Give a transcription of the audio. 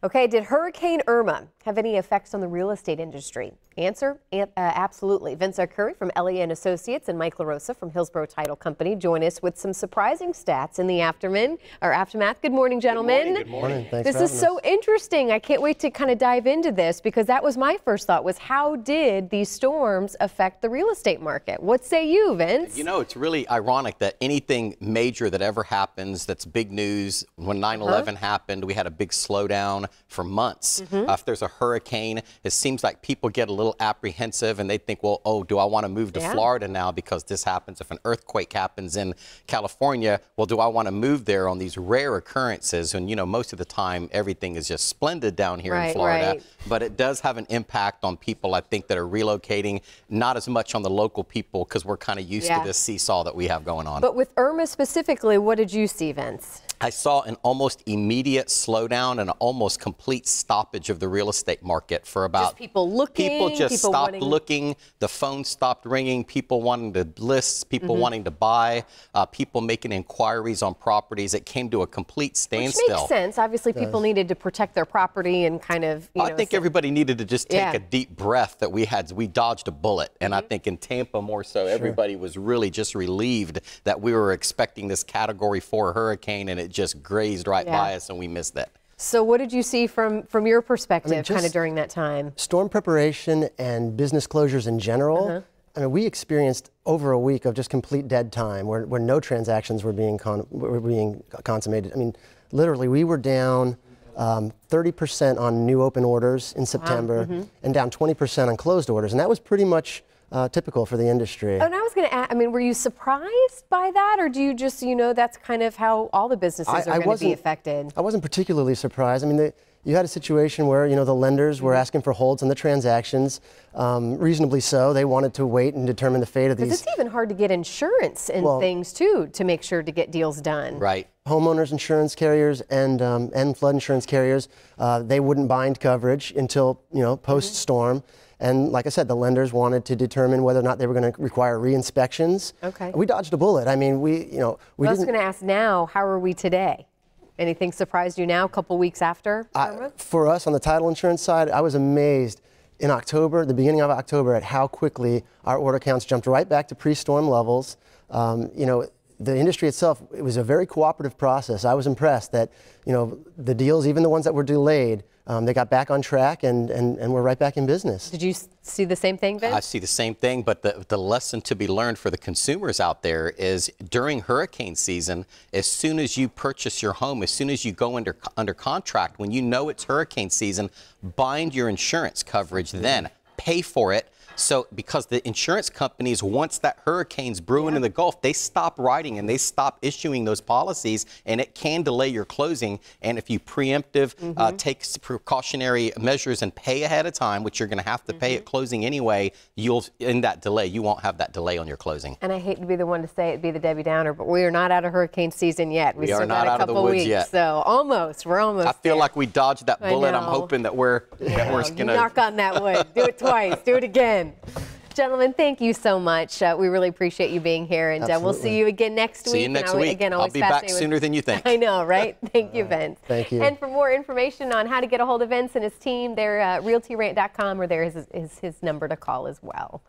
Okay, did Hurricane Irma have any effects on the real estate industry? Answer, absolutely. Vince Curry from Elliott & Associates and Mike LaRosa from Hillsborough Title Company join us with some surprising stats in the aftermath. Good morning, gentlemen. Good morning. Thanks for having us. This is so interesting. I can't wait to kind of dive into this because that was my first thought was how did these storms affect the real estate market? What say you, Vince? You know, it's really ironic that anything major that ever happens that's big news. When 9/11 happened, we had a big slowdown for months. If there's a hurricane, it seems like people get a little apprehensive and they think, well, oh, do I want to move to Florida now because this happens? If an earthquake happens in California, well, do I want to move there on these rare occurrences? And, you know, most of the time, everything is just splendid down here in Florida. But it does have an impact on people, I think, that are relocating, not as much on the local people because we're kind of used to this seesaw that we have going on. But with Irma specifically, what did you see, Vince? I saw an almost immediate slowdown and an almost complete stoppage of the real estate market for about just people looking. People just stopped looking. The phone stopped ringing. People wanting to list. People wanting to buy. People making inquiries on properties. It came to a complete standstill. Which makes sense. Obviously, people needed to protect their property and kind of. I think everybody needed to just take a deep breath that we dodged a bullet, and I think in Tampa more so, everybody was really just relieved that we were expecting this Category 4 hurricane, and it just grazed right by us and we missed it. So what did you see from your perspective kind of during that time? Storm preparation and business closures in general. I mean, we experienced over a week of just complete dead time where no transactions were being consummated. I mean, literally we were down 30% on new open orders in September and down 20% on closed orders. And that was pretty much typical for the industry. Oh, and I was going to ask, I mean, were you surprised by that, or do you just, you know, that's kind of how all the businesses are going to be affected? I wasn't particularly surprised. I mean, you had a situation where, you know, the lenders were asking for holds on the transactions, reasonably so. They wanted to wait and determine the fate of these. Because it's even hard to get insurance and things, too, to make sure to get deals done. Right. Homeowners insurance carriers and flood insurance carriers, they wouldn't bind coverage until, you know, post-storm. And like I said, the lenders wanted to determine whether or not they were going to require re-inspections. Okay. We dodged a bullet. I mean, we didn't. I was going to ask now, how are we today? Anything surprised you now, a couple weeks after? For us on the title insurance side, I was amazed in October, the beginning of October, at how quickly our order counts jumped right back to pre-storm levels. You know, the industry itself, it was a very cooperative process. I was impressed that, you know, the deals, even the ones that were delayed, they got back on track and we're right back in business. Did you see the same thing, Vince? I see the same thing, but the lesson to be learned for the consumers out there is during hurricane season, as soon as you purchase your home, as soon as you go under contract, when you know it's hurricane season, bind your insurance coverage then. Pay for it. So because the insurance companies, once that hurricane's brewing in the Gulf, they stop writing and they stop issuing those policies, and it can delay your closing. And if you preemptive take precautionary measures and pay ahead of time, which you're going to have to pay at closing anyway, in that delay, you won't have that delay on your closing. And I hate to be the one to say it, be the Debbie Downer, but we are not out of hurricane season yet. We are not out of the woods yet. So almost, we're almost I feel like we dodged that bullet. I'm hoping that we're going to knock on that wood. Do it twice. Do it again. Gentlemen, thank you so much. We really appreciate you being here, and we'll see you again next week. See you next week. Again, I'll be back sooner than you think. I know, right? Thank you, Vince. Thank you. And for more information on how to get a hold of Vince and his team, they're realtyrant.com, or there is his number to call as well.